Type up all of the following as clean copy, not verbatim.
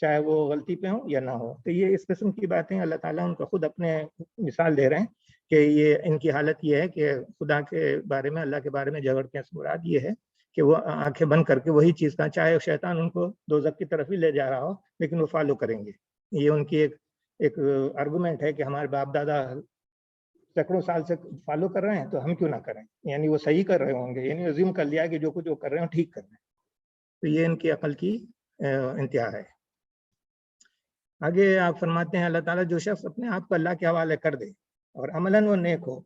چاہے وہ غلطی پہ ہوں یا نہ ہو. تو یہ اس قسم کی باتیں اللہ تعالیٰ ان کو خود اپنے مثال دے رہے ہیں کہ یہ ان کی حالت یہ ہے کہ خدا کے بارے میں، اللہ کے بارے میں جھگڑتے ہیں. مراد یہ ہے کہ وہ آنکھیں بند کر کے وہی چیز کا، چاہے شیطان ان کو دوزخ کی طرف ہی لے جا رہا ہو، لیکن وہ فالو کریں گے. یہ ان کی ایک آرگومنٹ ہے کہ ہمارے باپ دادا سینکڑوں سال سے فالو کر رہے ہیں تو ہم کیوں نہ کریں. یعنی وہ صحیح کر رہے ہوں گے، یعنی عزم کر لیا کہ جو کچھ وہ کر رہے ہیں ٹھیک کر رہے ہیں. تو یہ ان کی عقل کی انتہا ہے. آگے آپ فرماتے ہیں اللہ تعالیٰ جو شخص اپنے آپ کو اللہ کے حوالے کر دے اور عملاً وہ نیک ہو،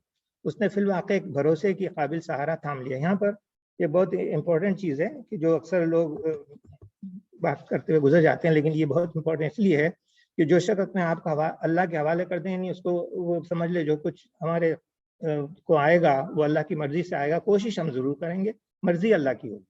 اس نے فی الواقع ایک بھروسے کی قابل سہارا تھام لیا. یہاں پر یہ بہت امپورٹنٹ چیز ہے کہ جو اکثر لوگ بات کرتے ہوئے گزر جاتے ہیں، لیکن یہ بہت امپورٹنٹ اس لیے ہے کہ جو شخص اپنے آپ کا اللہ کے حوالے کر دیں، یعنی اس کو وہ سمجھ لے جو کچھ ہمارے کو آئے گا وہ اللہ کی مرضی سے آئے گا. کوشش ہم ضرور کریں گے، مرضی اللہ کی ہوگی.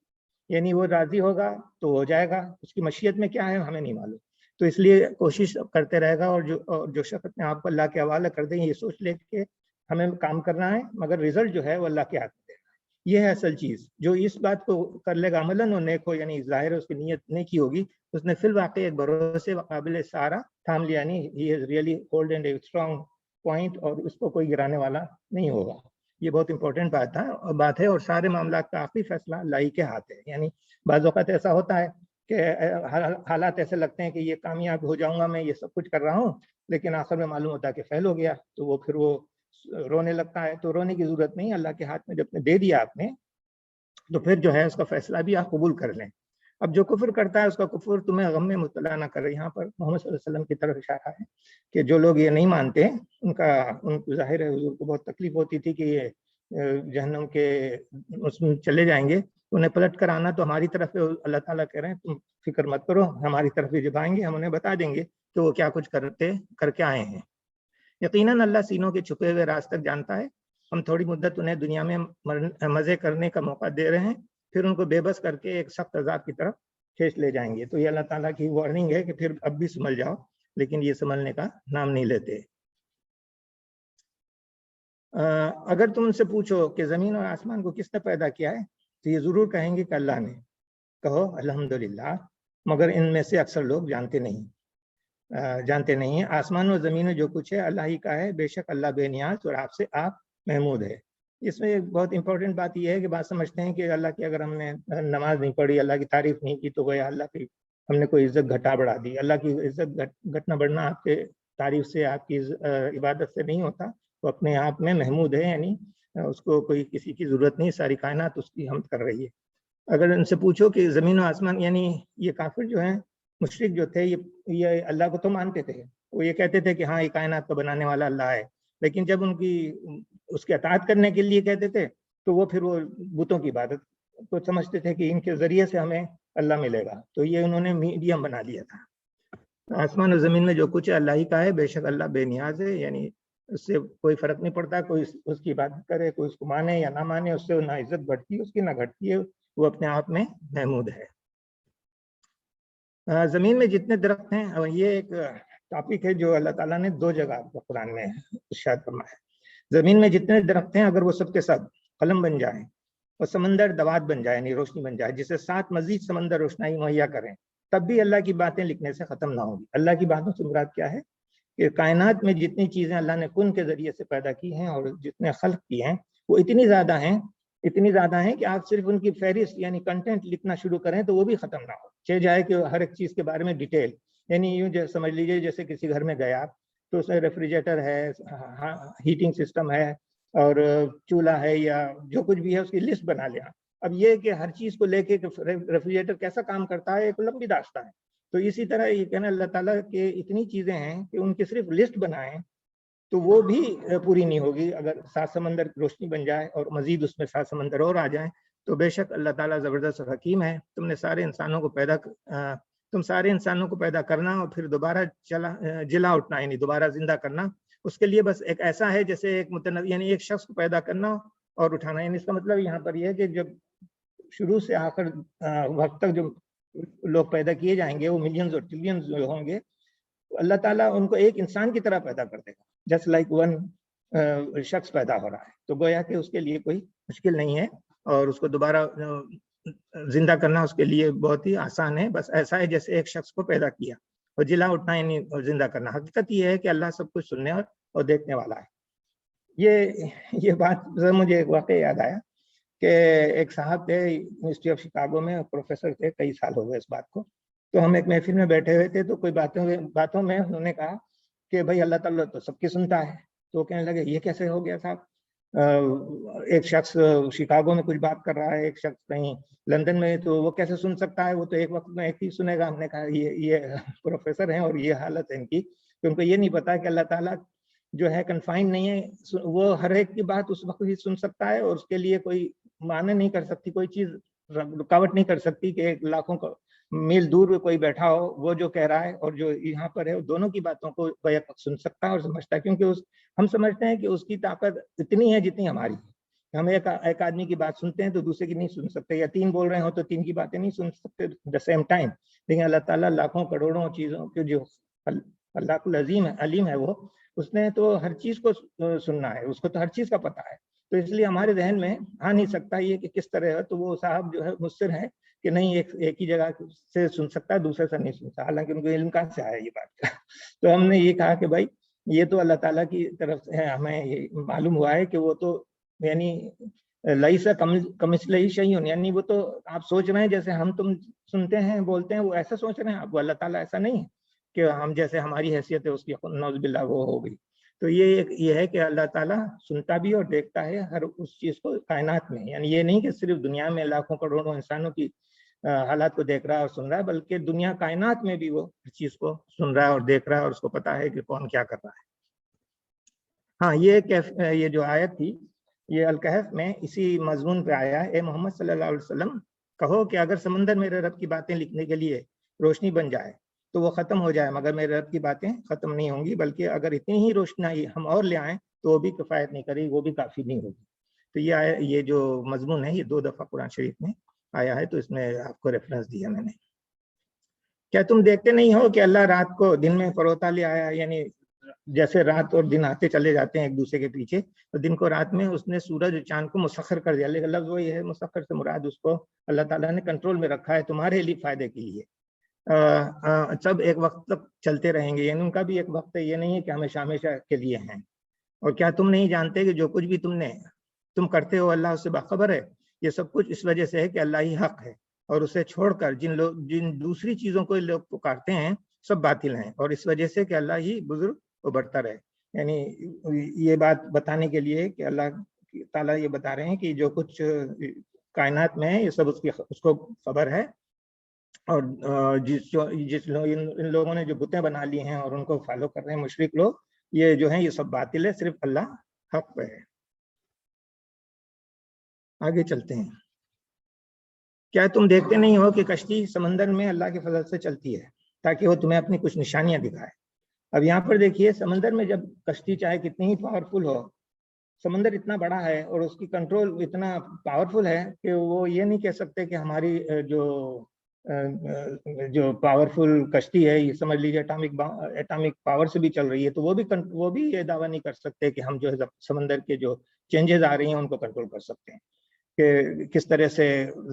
یعنی وہ راضی ہوگا تو ہو جائے گا، اس کی مشیت میں کیا ہے ہمیں نہیں معلوم. تو اس لیے کوشش کرتے رہے گا. اور جو شخص اپنے آپ کو اللہ کے حوالے کر دیں، یہ سوچ لے کہ ہمیں کام کرنا ہے مگر رزلٹ جو ہے وہ اللہ کے ہاتھ میں دینا ہے. یہ ہے اصل چیز. جو اس بات کو کر لے گا عملاً و نیک ہو، یعنی ظاہر اس کی نیت نیکی ہوگی، اس نے فی الواقع ایک بھروسے قابل سہارا تھام لیا. یعنی he is really hold and a strong point, اور اس کو کوئی گرانے والا نہیں ہوگا. یہ بہت امپورٹنٹ بات ہے. اور سارے معاملات کا آخری فیصلہ اللہ ہی کے ہاتھ ہے. یعنی بعض اوقات ایسا ہوتا ہے کہ حالات ایسے لگتے ہیں کہ یہ کامیاب ہو جاؤں گا میں، یہ سب کچھ کر رہا ہوں، لیکن آخر میں معلوم ہوتا ہے کہ فیل ہو گیا. تو وہ پھر وہ رونے لگتا ہے. تو رونے کی ضرورت نہیں، اللہ کے ہاتھ میں جب دے دیا آپ نے تو پھر جو ہے اس کا فیصلہ بھی آپ قبول کر لیں. اب جو کفر کرتا ہے اس کا کفر تمہیں غم میں مبتلا نہ کرے. یہاں پر محمد صلی اللہ علیہ وسلم کی طرف اشارہ ہے کہ جو لوگ یہ نہیں مانتے ان کو ظاہر ہے حضور کو بہت تکلیف ہوتی تھی کہ یہ جہنم کے اس میں چلے جائیں گے. انہیں پلٹ کر آنا تو ہماری طرف اللہ تعالیٰ کہہ رہے ہیں تم فکر مت کرو، ہماری طرف جب آئیں گے ہم انہیں بتا دیں گے کہ وہ کیا کچھ کر کے آئے ہیں. یقیناً اللہ سینوں کے چھپے ہوئے راز تک جانتا ہے. ہم تھوڑی مدت انہیں دنیا میں مزے کرنے کا موقع دے رہے ہیں، پھر ان کو بے بس کر کے ایک سخت عذاب کی طرف کھینچ لے جائیں گے. تو یہ اللہ تعالیٰ کی وارننگ ہے کہ پھر اب بھی سنبھل جاؤ، لیکن یہ سنبھلنے کا نام نہیں لیتے. اگر تم ان سے پوچھو کہ زمین اور آسمان کو کس نے پیدا کیا ہے تو یہ ضرور کہیں گے کہ اللہ نے. کہو الحمدللہ، مگر ان میں سے اکثر لوگ جانتے نہیں ہیں. آسمان و زمین میں جو کچھ ہے اللہ ہی کا ہے، بے شک اللہ بے نیاز اور آپ سے آپ محمود ہے. اس میں ایک بہت امپورٹنٹ بات یہ ہے کہ بات سمجھتے ہیں کہ اللہ کی اگر ہم نے نماز نہیں پڑھی، اللہ کی تعریف نہیں کی، تو گویا اللہ کی ہم نے کوئی عزت گھٹا بڑھا دی. اللہ کی عزت گھٹنا بڑھنا آپ کے تعریف سے، آپ کی عبادت سے نہیں ہوتا. وہ اپنے آپ میں محمود ہے، یعنی اس کو کوئی کسی کی ضرورت نہیں، ساری کائنات اس کی حمد کر رہی ہے. اگر ان سے پوچھو کہ زمین و آسمان، یعنی یہ کافر جو ہیں، مشرک جو تھے، یہ اللہ کو تو مانتے تھے. وہ یہ کہتے تھے کہ ہاں یہ کائنات کو بنانے والا اللہ ہے، لیکن جب ان کی اس کے اطاعت کرنے کے لیے کہتے تھے تو وہ پھر وہ بتوں کی عبادت کو سمجھتے تھے کہ ان کے ذریعے سے ہمیں اللہ ملے گا. تو یہ انہوں نے میڈیم بنا لیا تھا. آسمان و زمین میں جو کچھ ہے اللہ ہی کا ہے، بے شک اللہ بے نیاز ہے. یعنی اس سے کوئی فرق نہیں پڑتا، کوئی اس کی عبادت کرے، کوئی اس کو مانے یا نہ مانے، اس سے نہ عزت بڑھتی ہے اس کی نہ گھٹتی ہے. وہ اپنے آپ میں محمود ہے. زمین میں جتنے درخت ہیں، اور یہ ایک ٹاپک ہے جو اللہ تعالیٰ نے 2 جگہ قرآن میں ارشاد فرمایا ہے. زمین میں جتنے درخت ہیں اگر وہ سب کے سب قلم بن جائیں اور سمندر دوات بن جائے، یعنی روشنی بن جائے، جسے 7 مزید سمندر روشنائی مہیا کریں، تب بھی اللہ کی باتیں لکھنے سے ختم نہ ہوگی. اللہ کی باتوں سے مراد کیا ہے کہ کائنات میں جتنی چیزیں اللہ نے کن کے ذریعے سے پیدا کی ہیں اور جتنے خلق کی ہیں وہ اتنی زیادہ ہیں کہ آپ صرف ان کی فہرست یعنی کنٹینٹ لکھنا شروع کریں تو وہ بھی ختم نہ ہو. چاہے جائے کہ ہر ایک چیز کے بارے میں ڈیٹیل، یعنی یوں سمجھ لیجئے جیسے کسی گھر میں گیا تو اس میں ریفریجریٹر ہے، ہیٹنگ سسٹم ہے اور چولہا ہے یا جو کچھ بھی ہے اس کی لسٹ بنا لیا. اب یہ کہ ہر چیز کو لے کے ریفریجریٹر کیسا کام کرتا ہے ایک لمبی داستان ہے. تو اسی طرح یہ کہنا اللہ تعالیٰ کہ اتنی چیزیں ہیں کہ ان کی صرف لسٹ بنائیں تو وہ بھی پوری نہیں ہوگی. اگر 7 سمندر روشنی بن جائے اور مزید اس میں 7 سمندر اور آ جائیں تو بے شک اللہ تعالیٰ زبردست حکیم ہے. تم سارے انسانوں کو پیدا کرنا اور پھر دوبارہ جلا اٹھنا، یعنی دوبارہ زندہ کرنا، اس کے لیے بس ایک ایسا ہے جیسے ایک یعنی ایک شخص کو پیدا کرنا اور اٹھانا. یعنی اس کا مطلب یہاں پر یہ ہے کہ جب شروع سے آخر وقت تک جو لوگ پیدا کیے جائیں گے وہ ملینز اور ٹریلینز ہوں گے، اللہ تعالیٰ ان کو ایک انسان کی طرح پیدا کر دے گا، جسٹ لائک ون شخص پیدا ہو رہا ہے. تو گویا کہ اس کے لیے کوئی مشکل نہیں ہے اور اس کو دوبارہ زندہ کرنا اس کے لیے بہت ہی آسان ہے. بس ایسا ہے جیسے ایک شخص کو پیدا کیا. اور جلا اٹھنا یعنی زندہ کرنا۔ حقیقت یہ ہے کہ اللہ سب کچھ سننے اور دیکھنے والا ہے۔ یہ بات مجھے ایک واقعہ یاد آیا کہ ایک صاحب تھے یونیورسٹی آف شکاگو میں، پروفیسر تھے، کئی سال ہو گئے اس بات کو۔ تو ہم ایک محفل میں بیٹھے ہوئے تھے، تو کوئی باتوں میں انہوں نے کہا کہ بھائی اللہ تعالیٰ تو سب کی سنتا ہے۔ تو کہنے لگے یہ کیسے ہو گیا صاحب؟ ایک شخص شکاگو میں کچھ بات کر رہا ہے، ایک شخص کہیں لندن میں، تو وہ کیسے سن سکتا ہے؟ وہ تو ایک وقت میں ایک ہی سنے گا۔ ہم نے کہا یہ پروفیسر ہیں اور یہ حالت ہے ان کی کہ ان کو یہ نہیں پتا کہ اللہ تعالیٰ جو ہے کنفائن نہیں ہے، وہ ہر ایک کی بات اس وقت ہی سن سکتا ہے، اور اس کے لیے کوئی معنی نہیں کر سکتی، کوئی چیز رکاوٹ نہیں کر سکتی کہ ایک لاکھوں میل دور کوئی بیٹھا ہو، وہ جو کہہ رہا ہے اور جو یہاں پر ہے، دونوں کی باتوں کو بیک سن سکتا ہے اور سمجھتا ہے، کیونکہ ہم سمجھتے ہیں کہ اس کی طاقت اتنی ہے جتنی ہماری ہے۔ ہم ایک آدمی کی بات سنتے ہیں تو دوسرے کی نہیں سن سکتے، یا تین بول رہے ہوں تو تین کی باتیں نہیں سن سکتے دا سیم ٹائم۔ لیکن اللہ تعالیٰ لاکھوں کروڑوں چیزوں کے جو اللہ کو عظیم ہے، علیم ہے، وہ اس نے تو ہر چیز کو سننا ہے، اس کو تو ہر چیز کا پتہ ہے۔ تو اس لیے ہمارے ذہن میں آ نہیں سکتا یہ کہ کس طرح ہے۔ تو وہ صاحب جو ہے مصر ہے کہ نہیں ایک ہی جگہ سے سن سکتا ہے، دوسرے سے نہیں سنتا، حالانکہ ان کو علم کہاں سے آیا یہ بات کا۔ تو ہم نے یہ کہا کہ بھائی یہ تو اللہ تعالیٰ کی طرف سے ہمیں یہ معلوم ہوا ہے کہ وہ تو یعنی لئیسا کمثلہ شیء، یعنی وہ تو آپ سوچ رہے ہیں جیسے ہم تم سنتے ہیں بولتے ہیں، وہ ایسا سوچ رہے ہیں آپ، وہ اللہ تعالیٰ ایسا نہیں ہے کہ ہم جیسے ہماری حیثیت ہے اس کی نعوذ باللہ وہ ہو گئی۔ تو یہ ہے کہ اللہ تعالیٰ سنتا بھی اور دیکھتا ہے ہر اس چیز کو کائنات میں، یعنی یہ نہیں کہ صرف دنیا میں لاکھوں کروڑوں انسانوں کی حالات کو دیکھ رہا ہے اور سن رہا ہے، بلکہ دنیا کائنات میں بھی وہ ہر چیز کو سن رہا ہے اور دیکھ رہا ہے، اور اس کو پتا ہے کہ کون کیا کر رہا ہے۔ ہاں، یہ جو آیت تھی یہ الکہف میں اسی مضمون پہ آیا ہے۔ اے محمد صلی اللہ علیہ وسلم کہو کہ اگر سمندر میرے رب کی باتیں لکھنے کے لیے روشنی بن جائے تو وہ ختم ہو جائے، مگر میرے رب کی باتیں ختم نہیں ہوں گی، بلکہ اگر اتنی ہی روشنائی ہم اور لے آئیں تو وہ بھی کفایت نہیں کرے گی، وہ بھی کافی نہیں ہوگی۔ تو یہ جو مضمون ہے یہ 2 دفعہ قرآن شریف میں آیا ہے، تو اس میں آپ کو ریفرنس دیا میں نے۔ کیا تم دیکھتے نہیں ہو کہ اللہ رات کو دن میں فروتا لے آیا؟ یعنی جیسے رات اور دن آتے چلے جاتے ہیں ایک دوسرے کے پیچھے، تو دن کو رات میں اس نے سورج اور چاند کو مسخر کر دیا۔ لیکن لفظ وہی ہے، مسخر سے مراد اس کو اللہ تعالیٰ نے کنٹرول میں رکھا ہے تمہارے لیے فائدے کے لیے۔ سب ایک وقت تک چلتے رہیں گے، یعنی ان کا بھی ایک وقت ہے، یہ نہیں ہے کہ ہمیشہ ہمیشہ کے لیے ہیں۔ اور کیا تم نہیں جانتے کہ جو کچھ بھی تم کرتے ہو اللہ اس سے باخبر ہے؟ یہ سب کچھ اس وجہ سے ہے کہ اللہ ہی حق ہے، اور اسے چھوڑ کر جن دوسری چیزوں کو لوگ پکارتے ہیں سب باطل ہیں، اور اس وجہ سے کہ اللہ ہی بزرگ و برتر ہے۔ یعنی یہ بات بتانے کے لیے کہ اللہ تعالیٰ یہ بتا رہے ہیں کہ جو کچھ کائنات میں ہے یہ سب اس کو خبر ہے، اور ان لوگوں نے جو بتیں بنا لی ہیں اور ان کو فالو کر رہے ہیں مشرک لوگ، یہ جو ہیں یہ سب باطل ہے، صرف اللہ حق پہ ہے۔ آگے چلتے ہیں۔ کیا تم دیکھتے نہیں ہو کہ کشتی سمندر میں اللہ کے فضل سے چلتی ہے تاکہ وہ تمہیں اپنی کچھ نشانیاں دکھائے؟ اب یہاں پر دیکھیے، سمندر میں جب کشتی چاہے کتنی ہی پاورفل ہو، سمندر اتنا بڑا ہے اور اس کی کنٹرول اتنا پاورفل ہے کہ وہ یہ نہیں کہہ سکتے کہ ہماری جو پاورفل کشتی ہے یہ سمجھ لیجیے ایٹامک پاور سے بھی چل رہی ہے، تو وہ بھی یہ دعویٰ نہیں کر سکتے کہ ہم جو ہے سمندر کے جو چینجز آ رہی ہیں ان کو کنٹرول کر سکتے ہیں، کہ کس طرح سے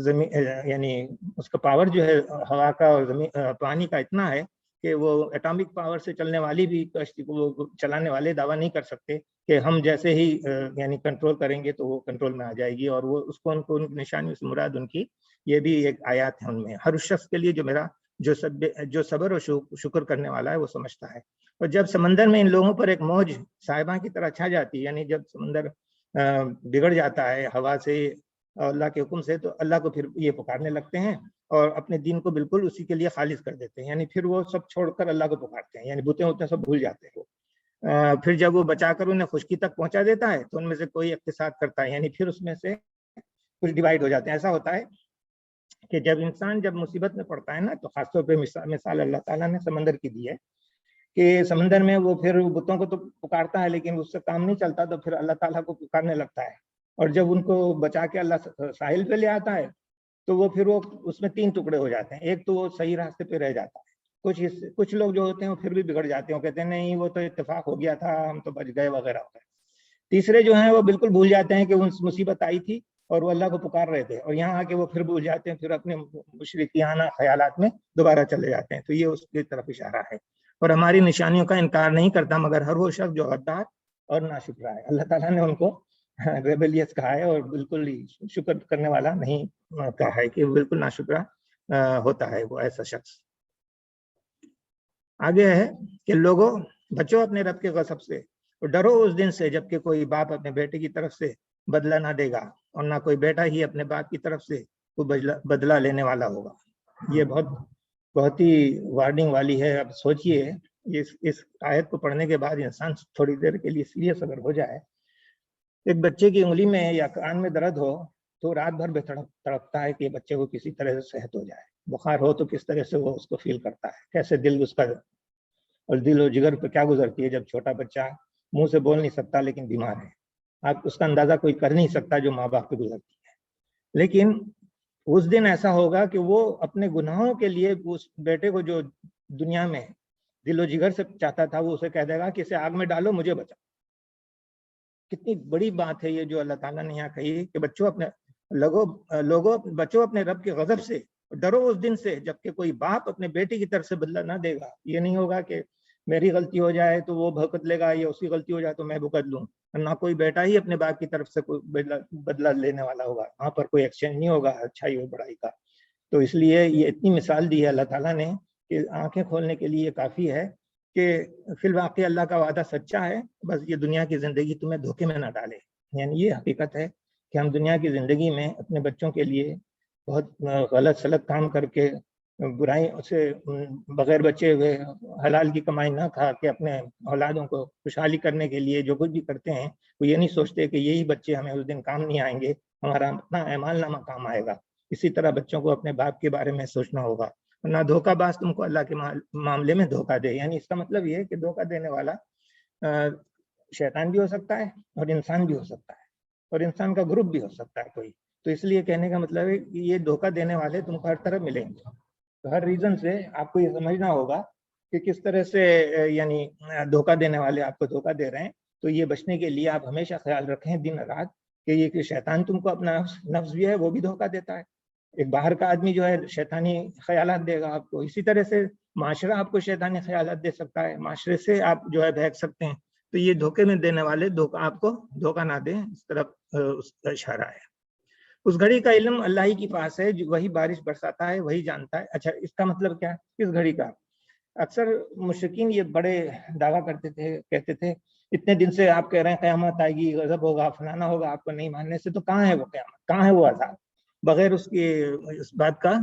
زمین یعنی اس کا پاور جو ہے ہوا کا اور پانی کا اتنا ہے کہ وہ ایٹامک پاور سے چلنے والی بھی کشتی کو چلانے والے دعویٰ نہیں کر سکتے کہ ہم جیسے ہی یعنی کنٹرول کریں گے تو وہ کنٹرول میں آ جائے گی، اور وہ اس کو ان کی نشانی سے مراد ان کی یہ بھی ایک آیات ہے ان میں۔ ہر اس شخص کے لیے جو صبر اور شکر کرنے والا ہے وہ سمجھتا ہے۔ اور جب سمندر میں ان لوگوں پر ایک موج صاحبہ کی طرح چھا جاتی ہے، یعنی جب سمندر بگڑ جاتا ہے ہوا سے اللہ کے حکم سے، تو اللہ کو پھر یہ پکارنے لگتے ہیں اور اپنے دین کو بالکل اسی کے لیے خالص کر دیتے ہیں، یعنی پھر وہ سب چھوڑ کر اللہ کو پکارتے ہیں، یعنی بتیں سب بھول جاتے ہیں وہ۔ پھر جب وہ بچا کر انہیں خشکی تک پہنچا دیتا ہے تو ان میں سے کوئی اقتصاد کرتا ہے، یعنی پھر اس میں سے کچھ ڈیوائڈ ہو جاتے ہیں۔ ایسا ہوتا ہے کہ جب انسان مصیبت میں پڑتا ہے نا، تو خاص طور پہ مثال اللہ تعالیٰ نے سمندر کی دی ہے کہ سمندر میں وہ پھر بتوں کو تو پکارتا ہے لیکن اس سے کام نہیں چلتا، تو پھر اللہ تعالیٰ کو پکارنے لگتا ہے، اور جب ان کو بچا کے اللہ ساحل پہ لے آتا ہے تو وہ پھر اس میں 3 ٹکڑے ہو جاتے ہیں۔ ایک تو وہ صحیح راستے پہ رہ جاتا ہے، کچھ لوگ جو ہوتے ہیں وہ پھر بھی بگڑ جاتے ہیں، وہ کہتے ہیں نہیں وہ تو اتفاق ہو گیا تھا، ہم تو بچ گئے وغیرہ وغیرہ۔ تیسرے جو ہیں وہ بالکل بھول جاتے ہیں کہ ان مصیبت آئی تھی اور وہ اللہ کو پکار رہے تھے، اور یہاں آ کے وہ پھر بھول جاتے ہیں، پھر اپنے مشرکیانہ خیالات میں دوبارہ چلے جاتے ہیں. تو یہ اس کی طرف اشارہ ہے. اور ہماری نشانیوں کا انکار نہیں کرتا مگر ہر وہ شخص جو غدار اور ناشکرا ہے. اللہ تعالیٰ نے ان کو ریبیلیس کہا ہے، اور بالکل ہی شکر کرنے والا نہیں کہا ہے، کہ بالکل ناشکرا ہوتا ہے وہ ایسا شخص. آگے ہے کہ لوگوں بچو اپنے رب کے غضب سے اور ڈرو اس دن سے جبکہ کوئی باپ اپنے بیٹے کی طرف سے بدلہ نہ دے گا، اور نہ کوئی بیٹا ہی اپنے باپ کی طرف سے کوئی بدلہ لینے والا ہوگا. یہ بہت ہی وارننگ والی ہے. اب سوچئے اس آیت کو پڑھنے کے بعد انسان تھوڑی دیر کے لیے سیریس اگر ہو جائے. ایک بچے کی انگلی میں یا کان میں درد ہو تو رات بھر بے تڑپتا ہے کہ بچے کو کسی طرح سے صحت ہو جائے. بخار ہو تو کس طرح سے وہ اس کو فیل کرتا ہے، کیسے دل اس کا اور دل و جگر پہ کیا گزرتی ہے جب چھوٹا بچہ منہ سے بول نہیں سکتا لیکن بیمار ہے. آپ اس کا اندازہ کوئی کر نہیں سکتا جو ماں باپ پہ گزرتی ہے. لیکن اس دن ایسا ہوگا کہ وہ اپنے گناہوں کے لیے اس بیٹے کو جو دنیا میں دل و جگر سے چاہتا تھا وہ اسے کہہ دے گا کہ اسے آگ میں ڈالو مجھے بچا. کتنی بڑی بات ہے یہ جو اللہ تعالیٰ نے یہاں کہی کہ بچوں اپنے رب کے غضب سے ڈرو اس دن سے جبکہ کوئی باپ اپنے بیٹے کی طرف سے بدلہ نہ دے گا. یہ نہیں ہوگا کہ میری غلطی ہو جائے تو وہ بھگت لے گا، یا اس کی غلطی ہو جائے تو میں بھگت لوں. نہ کوئی بیٹا ہی اپنے باپ کی طرف سے کوئی بدلہ لینے والا ہوگا. وہاں پر کوئی ایکسچینج نہیں ہوگا اچھائی اور برائی کا. تو اس لیے یہ اتنی مثال دی ہے اللہ تعالیٰ نے کہ آنکھیں کھولنے کے لیے کافی ہے کہ فی الواقع اللہ کا وعدہ سچا ہے. بس یہ دنیا کی زندگی تمہیں دھوکے میں نہ ڈالے. یعنی یہ حقیقت ہے کہ ہم دنیا کی زندگی میں اپنے بچوں کے لیے بہت غلط سلط کام کر کے برائی سے بغیر بچے ہوئے حلال کی کمائی نہ کھا کے اپنے اولادوں کو خوشحالی کرنے کے لیے جو کچھ بھی کرتے ہیں وہ یہ نہیں سوچتے کہ یہی بچے ہمیں اس دن کام نہیں آئیں گے، ہمارا اپنا اعمال نامہ کام آئے گا. اسی طرح بچوں کو اپنے باپ کے بارے میں سوچنا ہوگا. نہ دھوکہ باز تم کو اللہ کے معاملے میں دھوکہ دے. یعنی اس کا مطلب یہ ہے کہ دھوکہ دینے والا شیطان بھی ہو سکتا ہے اور انسان بھی ہو سکتا ہے، اور انسان کا گروپ بھی ہو سکتا ہے کوئی. تو اس لیے کہنے کا مطلب ہے کہ یہ دھوکہ دینے والے تم کو ہر طرف ملیں گے. تو ہر ریزن سے آپ کو یہ سمجھنا ہوگا کہ کس طرح سے یعنی دھوکہ دینے والے آپ کو دھوکہ دے رہے ہیں. تو یہ بچنے کے لیے آپ ہمیشہ خیال رکھیں دن رات کہ یہ کہ شیطان تم کو اپنا نفس بھی ہے وہ بھی دھوکہ دیتا ہے. ایک باہر کا آدمی جو ہے شیطانی خیالات دے گا آپ کو. اسی طرح سے معاشرہ آپ کو شیطانی خیالات دے سکتا ہے، معاشرے سے آپ جو ہے بہک سکتے ہیں. تو یہ دھوکے میں دینے والے آپ کو دھوکہ نہ دیں، اس طرف اس کا اشارہ ہے. اس گھڑی کا علم اللہ ہی کے پاس ہے، وہی بارش برساتا ہے، وہی جانتا ہے. اچھا اس کا مطلب کیا؟ کس گھڑی کا؟ اکثر مشرکین یہ بڑے دعویٰ کرتے تھے، کہتے تھے اتنے دن سے آپ کہہ رہے ہیں قیامت آئے گی، غضب ہوگا، فلانا ہوگا. آپ کو نہیں ماننے سے تو کہاں ہے وہ قیامت، کہاں ہے وہ عذاب؟ بغیر اس بات کا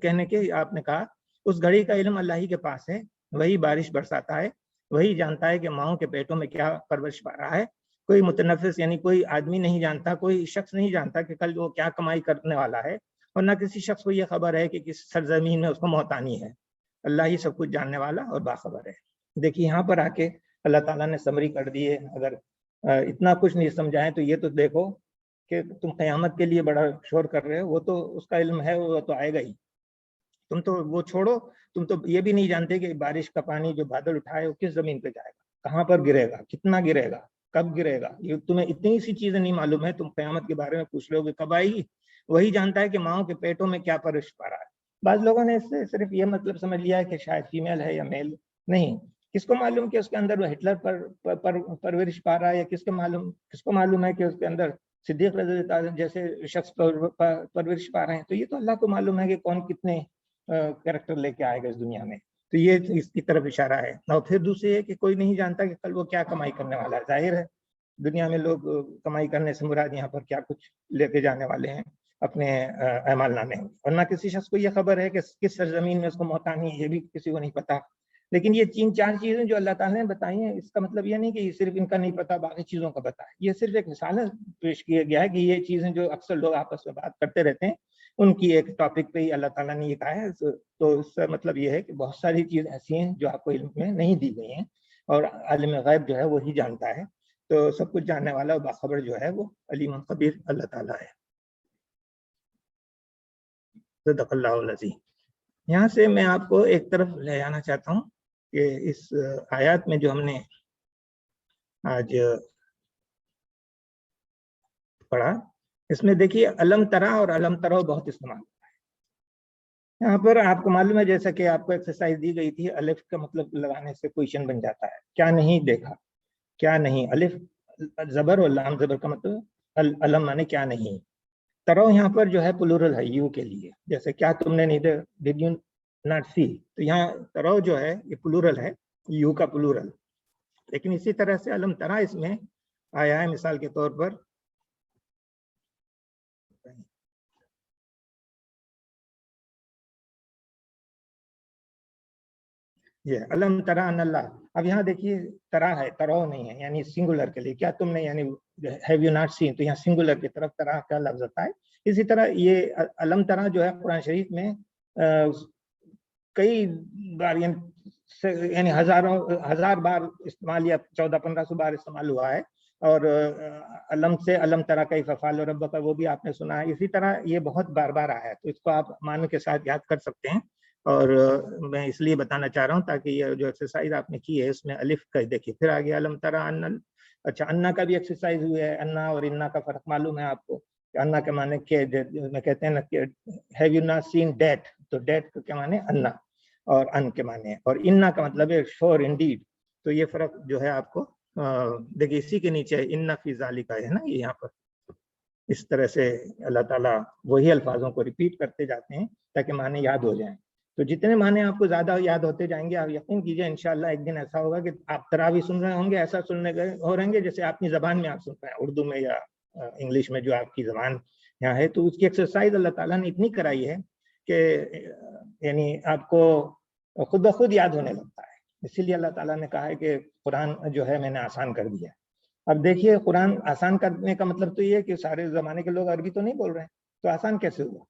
کہنے کے آپ نے کہا اس گھڑی کا علم اللہ ہی کے پاس ہے، وہی بارش برساتا ہے، وہی جانتا ہے کہ ماؤں کے پیٹوں میں کیا پرورش پا رہا ہے. کوئی متنفس یعنی کوئی آدمی نہیں جانتا، کوئی شخص نہیں جانتا کہ کل وہ کیا کمائی کرنے والا ہے، اور نہ کسی شخص کو یہ خبر ہے کہ کس سرزمین میں اس کو موت آنی ہے. اللہ ہی سب کچھ جاننے والا اور باخبر ہے. دیکھیے یہاں پر آ کے اللہ تعالیٰ نے سمری کر دی ہے. اگر اتنا کچھ نہیں سمجھائیں تو یہ تو دیکھو کہ تم قیامت کے لیے بڑا شور کر رہے ہو، وہ تو اس کا علم ہے، وہ تو آئے گا ہی. تم تو وہ چھوڑو، تم تو یہ بھی نہیں جانتے کہ بارش کا پانی جو بادل اٹھائے وہ کس زمین پہ جائے گا، کہاں پر گرے گا، کتنا گرے گا، کب گرے گا. یہ تمہیں اتنی سی چیزیں نہیں معلوم ہے. تم قیامت کے بارے میں پوچھ رہے ہو کہ کب آئے گی. وہی جانتا ہے کہ ماؤں کے پیٹوں میں کیا پرورش پا رہا ہے. بعض لوگوں نے اس سے صرف یہ مطلب سمجھ لیا ہے کہ شاید فیمیل ہے یا میل. نہیں، کس کو معلوم کہ اس کے اندر وہ ہٹلر پر پرورش پا رہا ہے، یا کس کو معلوم ہے کہ اس کے اندر صدیق رضی اللہ عنہ جیسے شخص پرورش پا رہے ہیں. تو یہ تو اللہ کو معلوم ہے کہ کون کتنے کریکٹر لے کے آئے گا اس دنیا میں. تو یہ اس کی طرف اشارہ ہے. اور پھر دوسری ہے کہ کوئی نہیں جانتا کہ کل وہ کیا کمائی کرنے والا ہے. ظاہر ہے دنیا میں لوگ کمائی کرنے سے مراد یہاں پر کیا کچھ لے کے جانے والے ہیں اپنے اعمال نامے. اور نہ کسی شخص کو یہ خبر ہے کہ کس سرزمین میں اس کو موت آنی ہے، یہ بھی کسی کو نہیں پتا. لیکن یہ 3-4 چیزیں جو اللہ تعالیٰ نے بتائی ہیں، اس کا مطلب یہ نہیں کہ یہ صرف ان کا نہیں پتا باقی چیزوں کا پتا ہے. یہ صرف ایک مثال پیش کیا گیا ہے کہ یہ چیزیں جو اکثر لوگ آپس میں بات کرتے رہتے ہیں ان کی ایک ٹاپک پہ ہی اللہ تعالیٰ نے یہ کہا ہے. تو اس کا مطلب یہ ہے کہ بہت ساری چیزیں ایسی ہیں جو آپ کو علم میں نہیں دی گئی ہیں، اور عالم غیب جو ہے وہی جانتا ہے. تو سب کچھ جاننے والا اور باخبر جو ہے وہ علیم خبیر اللہ تعالیٰ ہے. صدق اللہ العظیم. یہاں سے میں آپ کو ایک طرف لے جانا چاہتا ہوں کہ اس آیات میں جو ہم نے آج پڑھا اس میں دیکھیے علم ترا اور علم ترو بہت استعمال ہوتا ہے یہاں پر. آپ کو معلوم ہے جیسا کہ آپ کو ایکسرسائز دی گئی تھی, الف کا مطلب لگانے سے کویشچن بن جاتا ہے, کیا نہیں دیکھا, کیا نہیں, الف زبر اور لام زبر کا مطلب علم مانے کیا نہیں. ترو یہاں پر جو ہے پلورل ہے یو کے لیے, جیسے کیا تم نے نہیں دیکھا, ڈیڈ یو ناٹ سی, تو یہاں ترو جو ہے یہ پلورل ہے, یو کا پلورل. لیکن اسی طرح سے علم ترا اس میں آیا ہے, مثال کے طور پر یہ علم ترا ان اللہ. اب یہاں دیکھیے ترا ہے, ترو نہیں ہے, یعنی سنگولر کے لیے, کیا تم نے یعنی ہیو یو ناٹ سین, تو یہاں سنگولر کی طرف ترا کا لفظ آتا ہے. اسی طرح یہ علم ترا جو ہے قرآن شریف میں کئی بار یعنی ہزار بار استعمال, یا 1400-1500 بار استعمال ہوا ہے. اور علم سے علم ترا کیف فعل ربک, وہ بھی آپ نے سنا ہے. اسی طرح یہ بہت بار بار آیا ہے, تو اس کو آپ معنی کے ساتھ یاد کر سکتے ہیں. اور میں اس لیے بتانا چاہ رہا ہوں تاکہ یہ جو ایکسرسائز آپ نے کی ہے اس میں الف کا دیکھیے, پھر آگے علم ترا ان. اچھا, انا کا بھی ایکسرسائز ہوئی ہے. انا اور انا کا فرق معلوم ہے آپ کو. انا کے معنی کہ میں کہتے ہیں نا کہ have you not seen that, تو ڈیٹ کے معنی انا اور ان کے معنی, اور انا کا مطلب ہے شور انڈیڈ. تو یہ فرق جو ہے آپ کو دیکھیے اسی کے نیچے ان فی ذالک ہے نا, یہ یہاں پر اس طرح سے اللہ تعالیٰ وہی الفاظوں کو ریپیٹ کرتے جاتے ہیں تاکہ معنی یاد ہو جائیں. تو جتنے معنی آپ کو زیادہ یاد ہوتے جائیں گے, آپ یقین کیجئے انشاءاللہ ایک دن ایسا ہوگا کہ آپ تراویح سن رہے ہوں گے, ایسا سننے ہو رہیں گے جیسے اپنی زبان میں آپ سن رہے ہیں, اردو میں یا انگلش میں جو آپ کی زبان یہاں ہے. تو اس کی ایکسرسائز اللہ تعالیٰ نے اتنی کرائی ہے کہ یعنی آپ کو خود بخود یاد ہونے لگتا ہے. اسی لیے اللہ تعالیٰ نے کہا ہے کہ قرآن جو ہے میں نے آسان کر دیا. اب دیکھیے قرآن آسان کرنے کا مطلب تو یہ ہے کہ سارے زمانے کے لوگ عربی تو نہیں بول رہے ہیں, تو آسان کیسے ہوا؟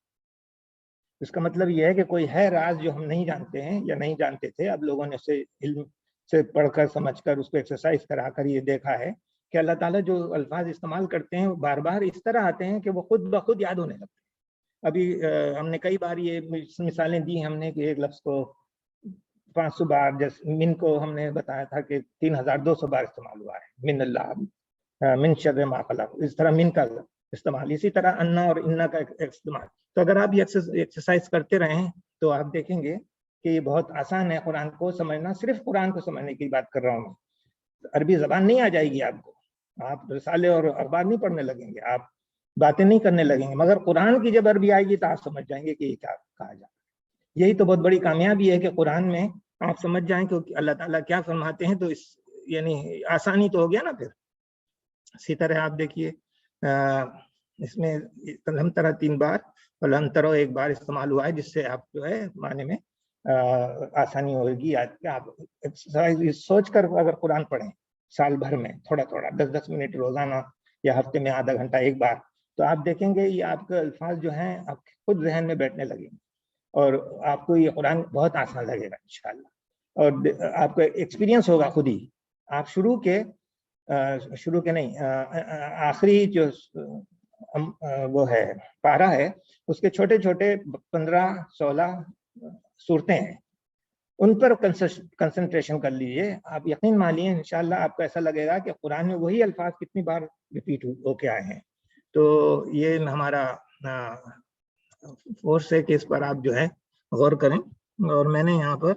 اس کا مطلب یہ ہے کہ کوئی ہے راز جو ہم نہیں جانتے ہیں یا نہیں جانتے تھے, اب لوگوں نے اسے علم سے پڑھ کر سمجھ کر اس کو ایکسرسائز کرا کر یہ دیکھا ہے کہ اللہ تعالیٰ جو الفاظ استعمال کرتے ہیں بار بار اس طرح آتے ہیں کہ وہ خود بخود یاد ہونے لگتے ہیں. ابھی ہم نے کئی بار یہ مثالیں دی ہم نے کہ ایک لفظ کو 500 بار, جیسے من کو ہم نے بتایا تھا کہ 3200 بار استعمال ہوا ہے, من اللہ, من شر ما خلق, اس طرح من کا استعمال. اسی طرح انا اور انا کا استعمال. تو اگر آپ یہ ایکسرسائز کرتے رہیں تو آپ دیکھیں گے کہ یہ بہت آسان ہے قرآن کو سمجھنا. صرف قرآن کو سمجھنے کی بات کر رہا ہوں میں, عربی زبان نہیں آ جائے گی آپ کو, آپ رسالے اور اخبار نہیں پڑھنے لگیں گے, آپ باتیں نہیں کرنے لگیں گے, مگر قرآن کی جب عربی آئے گی تو آپ سمجھ جائیں گے کہ یہ کیا کہا جاتا ہے. یہی تو بہت بڑی کامیابی ہے کہ قرآن میں آپ سمجھ جائیں کہ اللہ تعالیٰ کیا فرماتے ہیں, تو اس یعنی آسانی تو ہو گیا نا پھر. اسی طرح آپ دیکھیے اس میں لم ترا 3 بار اور لم ترو 1 بار استعمال ہوا ہے, جس سے آپ جو ہے معنی میں آسانی ہوگی. آپ ایکسرسائز سوچ کر اگر قرآن پڑھیں سال بھر میں تھوڑا تھوڑا 10-10 منٹ روزانہ یا ہفتے میں آدھا گھنٹہ 1 بار, تو آپ دیکھیں گے یہ آپ کے الفاظ جو ہیں آپ خود ذہن میں بیٹھنے لگیں گے اور آپ کو یہ قرآن بہت آسان لگے گا انشاءاللہ. اور آپ کو ایکسپیرینس ہوگا خود ہی. آپ شروع کے نہیں, آخری جو وہ ہے پارہ ہے, اس کے چھوٹے چھوٹے 15-16 صورتیں ہیں, ان پر کنسنٹریشن کر لیجئے. آپ یقین مانیے انشاءاللہ آپ کو ایسا لگے گا کہ قرآن میں وہی الفاظ کتنی بار ریپیٹ ہو کے آئے ہیں. تو یہ ہمارا فورس ہے کہ اس پر آپ جو ہے غور کریں. اور میں نے یہاں پر